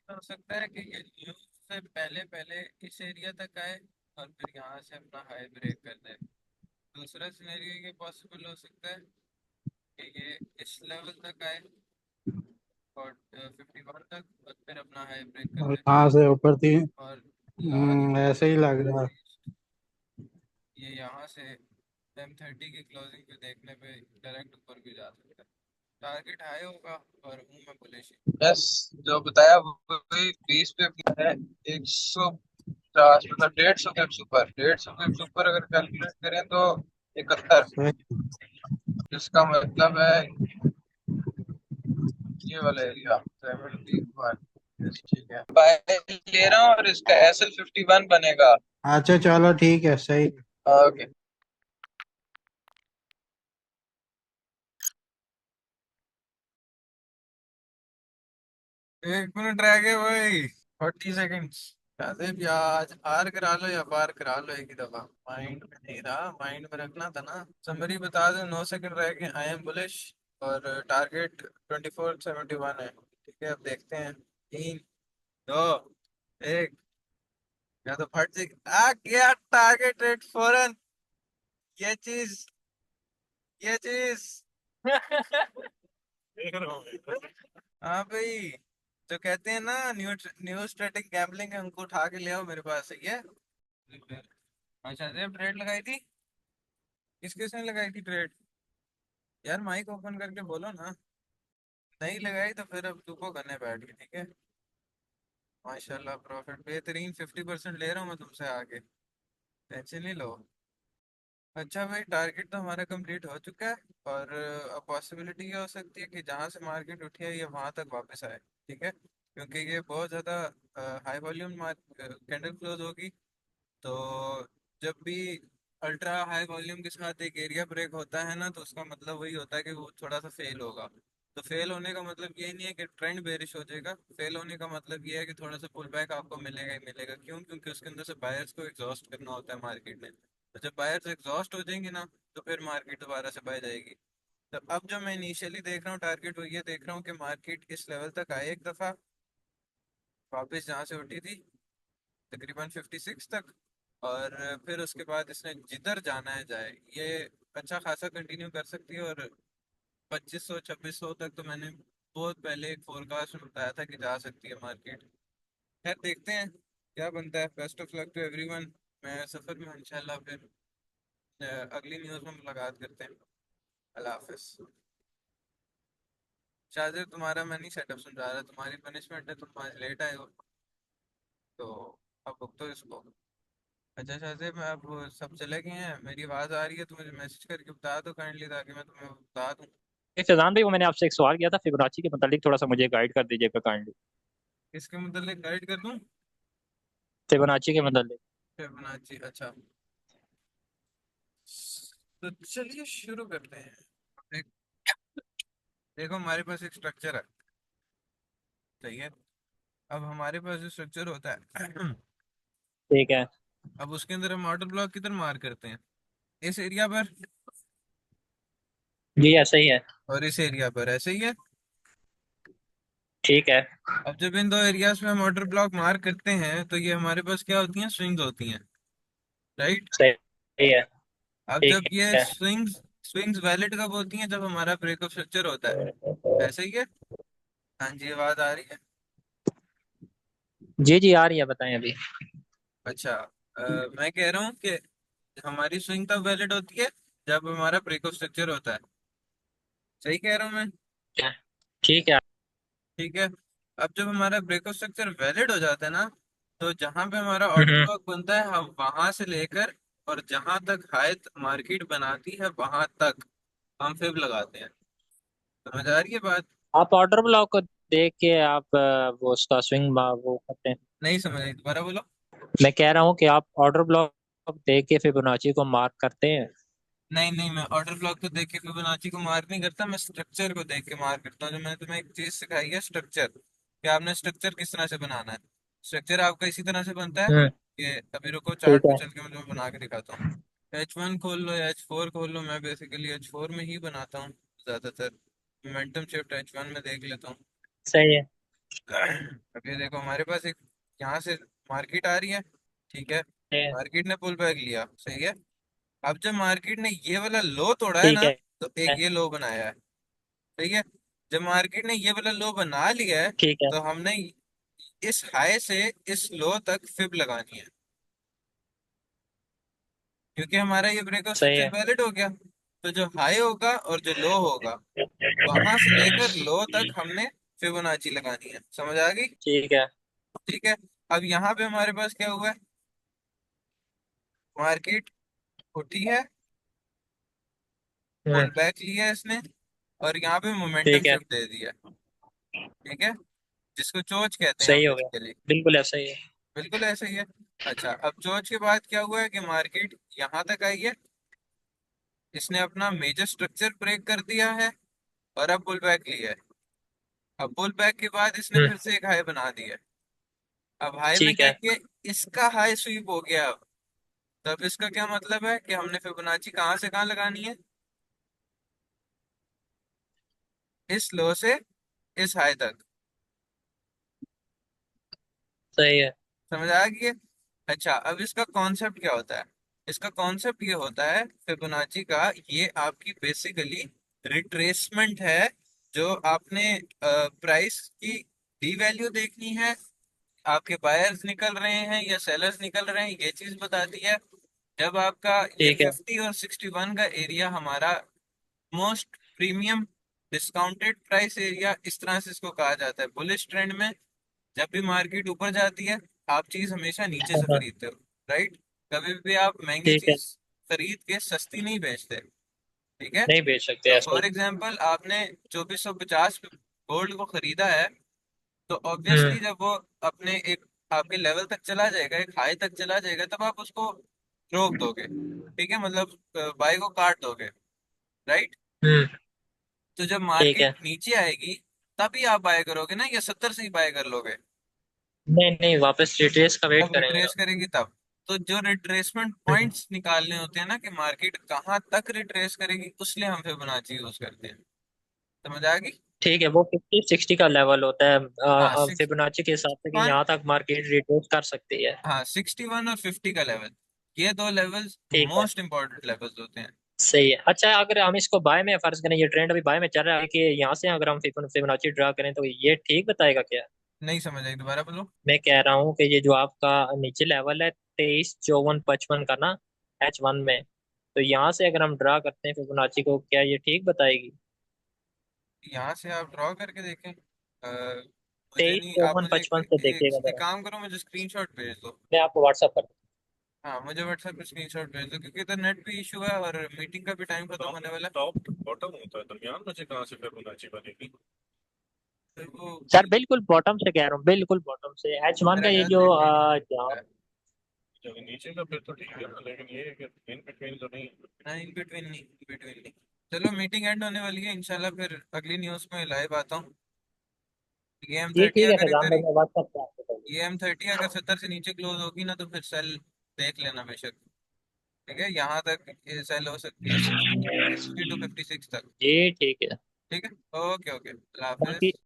हो सकता है कि ये न्यूज से पहले पहले इस एरिया तक आए और फिर यहाँ से अपना हाई ब्रेक कर दे। दूसरा सिनेरियो ये पॉसिबल हो सकता है कि ये इस लेवल तक आए और 51 तक और फिर अपना हाई ब्रेक कर और दे। यहाँ से ऊपर थी। और लास्ट ऐसे ही लग नॉट रहा। लीस्ट ये यहाँ से M30 की क्लोजिंग पे देखने पे डायरेक्ट ऊपर भी जा सकता है। टारगेट हाई होगा और हूँ मैं बुलिश। बस जो बताया वही 20 पे है। 150 मतलब 150 पिप्स ऊपर अगर कैलकुलेट करें तो 71। सही। जिसका मतलब है ये वाला एरिया 71। ठीक है, बाय ले रहा हूँ और इसका SL51 बनेगा। अच्छा चलो ठीक है, सही। ओके। एक मिनट रह गए भाई, 40 सेकेंड्स। शायद आज हार करा लो या पार करा लो एक ही दफा। माइंड में नहीं रहा, माइंड में रखना था ना। समरी बता दो, 9 सेकंड रह गए। आई एम बुलिश और टारगेट 2471 है। ठीक है, अब देखते हैं। 3 2 1। या तो फट जाएगी। आ गया टारगेट रेट फौरन। ये चीज, ये चीज। देख रहा हूँ। हाँ भाई, जो कहते हैं ना न्यू न्यू स्टैटिक गैम्बलिंग है, उनको उठा के ले आओ मेरे पास। सही है। अच्छा, जब ट्रेड लगाई थी, किस किसने लगाई थी ट्रेड? यार माइक ओपन करके बोलो ना। नहीं लगाई तो फिर अब तू को करने बैठ गई। ठीक है। माशाल्लाह, प्रॉफिट बेहतरीन। 50% ले रहा हूँ मैं तुमसे आगे। टेंशन नहीं लो। अच्छा भाई, टारगेट तो हमारा कंप्लीट हो चुका है। और अब पॉसिबिलिटी ये हो सकती है कि जहाँ से मार्केट उठी है ये वहाँ तक वापस आए। ठीक है, क्योंकि ये बहुत ज़्यादा हाई वॉल्यूम कैंडल क्लोज होगी। तो जब भी अल्ट्रा हाई वॉल्यूम के साथ एक एरिया ब्रेक होता है ना, तो उसका मतलब वही होता है कि वो थोड़ा सा फेल होगा। तो फेल होने का मतलब ये नहीं है कि ट्रेंड बेरिश हो जाएगा। फेल होने का मतलब ये है कि थोड़ा सा पुल बैक आपको मिलेगा ही मिलेगा। क्यों? क्योंकि उसके अंदर से बायर्स को एग्जॉस्ट करना होता है मार्केट ने। तो जब बायर्स एग्जॉस्ट हो जाएंगे ना, तो फिर मार्केट दोबारा से बाय जाएगी। तो अब जो मैं इनिशियली देख रहा हूँ टारगेट, वो ये देख रहा हूँ कि मार्केट इस लेवल तक आए एक दफा, वापस जहाँ से उठी थी तकरीबन 56 तक। और फिर उसके बाद इसने जिधर जाना है जाए। ये अच्छा खासा कंटिन्यू कर सकती है। और 2500 2600 तक तो मैंने बहुत पहले एक फोरकास्ट में बताया था कि जा सकती है मार्केट। खैर देखते हैं क्या बनता है। Best of luck to everyone. मैं सफ़र में हूँ इंशाल्लाह। फिर अगली न्यूज़ में मुलाकात करते हैं। अल्लाह हाफिज। शायद तुम्हारा मैं नहीं सेटअप समझा रहा, तुम्हारी पनिशमेंट है, तुम आज लेट आए हो। तो अब भुगतो इसको। अच्छा शाहजेब, मैं अब सब चले गए हैं। मेरी आवाज़ आ रही है तो मुझे मैसेज करके बता दो काइंडली, ताकि मैं तुम्हें बता दूँ। फैजान भाई, वो मैंने आपसे एक सवाल किया था फिबोनाची के मतलब थोड़ा सा मुझे गाइड कर दीजिएगा काइंडली। इसके मतलब गाइड कर दूँ? फिबोनाची के मतलब। फिबोनाची, अच्छा। तो चलिए शुरू करते हैं। देख, देखो हमारे पास एक स्ट्रक्चर है। सही है। अब हमारे पास जो स्ट्रक्चर होता है ठीक है। अब उसके अंदर हम ऑर्डर ब्लॉक किधर मार करते हैं? इस एरिया पर जी ऐसा ही है। और इस एरिया पर, ऐसे ही है। ठीक है। अब जब इन दो एरियाज में हम ऑर्डर ब्लॉक मार करते हैं तो ये हमारे पास क्या होती हैं? स्विंग्स होती हैं। राइट। सही है। अब ठीक जब ये है। स्विंग्स स्विंग्स वैलिड कब होती हैं? जब हमारा ब्रेकअप स्ट्रक्चर होता है। ऐसे ही है। हाँ जी, आवाज आ रही है। जी जी आ रही है, बताएं अभी। अच्छा, मैं कह रहा हूँ कि हमारी स्विंग तब वैलिड होती है जब हमारा ब्रेकअप स्ट्रक्चर होता है। सही कह रहा हूँ मैं? ठीक है। ठीक है। अब जब हमारा ब्रेकअप स्ट्रक्चर वैलिड हो जाता है ना, तो जहां पे हमारा ऑर्डर हम्म। ब्लॉक बनता है, हम वहां से लेकर और जहां तक हाई मार्केट बनाती है वहां तक हम फिब लगाते हैं। समझ आ रही है बात? आप ऑर्डर ब्लॉक को देख के आप वो उसका स्विंग वो करते हैं। नहीं समझ आई, दोबारा बोलो। मैं कह रहा हूँ कि आप ऑर्डर ब्लॉक देख के फिबोनाची को मार्क करते हैं। नहीं नहीं, मैं ऑर्डर ब्लॉक को देख के फिबोनाची को मार्क नहीं करता, मैं स्ट्रक्चर को देख के मार्क करता हूँ। जो मैंने तुम्हें एक चीज सिखाई है, स्ट्रक्चर, कि आपने स्ट्रक्चर किस तरह से बनाना है। स्ट्रक्चर आपका इसी तरह से बनता है हम्म। कि अभी रुको, ठीक चार्ट पे है। चल के मैं तुम्हें बना के दिखाता हूँ। H1 खोल लो या H4 खोल लो। मैं बेसिकली H4 में ही बनाता हूँ ज्यादातर। मोमेंटम शिफ्ट H1 में देख लेता हूँ। सही है। अब ये देखो हमारे पास एक यहाँ से मार्केट आ रही है, ठीक है। मार्केट ने पुल बैक लिया, सही है। अब जब मार्केट ने ये वाला लो तोड़ा है ठीक ना, है। तो एक ये लो बनाया है, सही है। जब मार्केट ने ये वाला लो बना लिया है, ठीक है। तो हमने इस हाई से इस लो तक फिब लगानी है, क्योंकि हमारा ये ब्रेकआउट सही स्ट्रक्चर है। वैलिड हो गया। तो जो हाई होगा और जो लो होगा, वहां से लेकर लो तक हमने फिबोनाची लगानी है, समझ आ गई? ठीक है। ठीक है। अब यहाँ पे हमारे पास क्या हुआ है, मार्केट उठी है, हम्म। पुल बैक लिया है इसने, और यहाँ पे मोमेंटम ठीक है। शिफ्ट दे दिया, ठीक है, जिसको चोच कहते हैं हम सही हो गया। बेसिकली। बिल्कुल ऐसा ही है। बिल्कुल ऐसा ही है। अच्छा, अब चोच के बाद क्या हुआ है कि मार्केट यहाँ तक आई है, इसने अपना मेजर स्ट्रक्चर ब्रेक कर दिया है, और अब पुल बैक लिया है। अब पुल बैक के बाद इसने हम्म। फिर से एक हाई बना दिया है। अब हाई में ठीक क्या है। किया, इसका हाई स्वीप हो गया अब। तब इसका क्या मतलब है कि हमने फिबोनाची कहाँ से कहाँ लगानी है, इस लो से इस हाई तक। सही है। समझ आ गई है? अच्छा, अब इसका कॉन्सेप्ट क्या होता है, इसका कॉन्सेप्ट ये होता है फिबोनाची का, ये आपकी बेसिकली रिट्रेसमेंट है। जो आपने प्राइस की डी वैल्यू देखनी है, आपके बायर्स निकल रहे हैं या सेलर्स निकल रहे हैं, ये चीज बताती है। जब आपका ये ठीक है। 50 और 61 का एरिया हमारा most premium discounted price area, इस तरह से इसको कहा जाता है बुलिश ट्रेंड में। जब भी मार्केट ऊपर जाती है, आप चीज हमेशा नीचे हाँ से हाँ। खरीदते हो, राइट। कभी भी आप महंगी ठीक है। चीज खरीद के सस्ती नहीं बेचते, ठीक है। नहीं बेच सकते तो ऐसा ही। फॉर एग्जाम्पल आपने 2450 पे गोल्ड को खरीदा है, तो हम्म। ऑब्वियसली जब वो अपने एक आपके लेवल तक चला जाएगा, एक हाई तक चला जाएगा, तब आप उसको रोक दोगे, ठीक है, मतलब बाई को काट दोगे, राइट। हम्म। तो जब ठीक मार्केट है। नीचे आएगी, तभी आप बाय करोगे ना, या 70 से ही बाय कर लोगे? नहीं नहीं, वापस रिट्रेस का वेट जब करेंगे रिट्रेस हम। करेगी तब। तो जो रिट्रेसमेंट हम्म। पॉइंट्स निकालने होते हैं ना, कि मार्केट कहाँ तक रिट्रेस करेगी, उसलिए हम फिबोनाची यूज करते हैं। समझ आ गई? ठीक है, वो 50-60 का लेवल होता है हाँ, सिक्स फिबोनाची के हिसाब से कि वन यहाँ तक मार्केट रिट्रेस कर सकती है। हाँ, 61 और 50 का लेवल, ये दो लेवल्स ठीक है। मोस्ट इंपॉर्टेंट लेवल्स होते हैं। सही है। अच्छा, अगर हम इसको बाय में फर्ज करें, ये ट्रेंड अभी बाय में चल रहा है कि यहाँ से अगर हम फिबोनाची ड्रा करें तो ये ठीक बताएगा क्या? नहीं समझ आई, दोबारा बोलो। मैं कह रहा हूँ कि ये जो आपका नीचे लेवल है 23-54-55 का ना, H1 में, तो यहाँ से अगर हम ड्रा करते हैं फिबोनाची को, क्या ये ठीक बताएगी? यहाँ से आप ड्रॉ करके देखें। मुझे तेईस नहीं, आप चौवन मुझे पचपन से देखिएगा एक जरा। काम करो, मुझे स्क्रीनशॉट भेज दो। मैं आपको व्हाट्सअप कर। हाँ, मुझे व्हाट्सएप पे स्क्रीनशॉट भेज दो, क्योंकि इधर नेट पे इशू है और मीटिंग का भी टाइम खत्म होने वाला है। टॉप बॉटम होता है दरमियान में से कहाँ से फिबोनाची बनेगी। तो वो सर बिल्कुल बॉटम से कह रहा हूँ, बिल्कुल बॉटम से H1 का मेरा ये ख्याल जो से ठीक जहाँ। है। जब नीचे का फिर तो ठीक है ना, लेकिन ये है कि इन बिटवीन तो नहीं है। ना, इन बिटवीन नहीं, इन बिटवीन नहीं। चलो, मीटिंग एंड होने वाली है इंशाल्लाह, फिर अगली न्यूज़ में लाइव आता हूँ। ये एम ये थर्टी ठीक है अगर फैजान इधर भाई, मैं व्हाट्सअप पे आपको कर ये दूंगा। M30 अगर 70 से नीचे क्लोज होगी ना, तो फिर सेल देख लेना बेशक। ठीक है, यहाँ तक सेल हो सकती है 60 टू 56 तक। ये ठीक है। ठीक है, ओके ओके, अल्लाह बाकी हाफिज।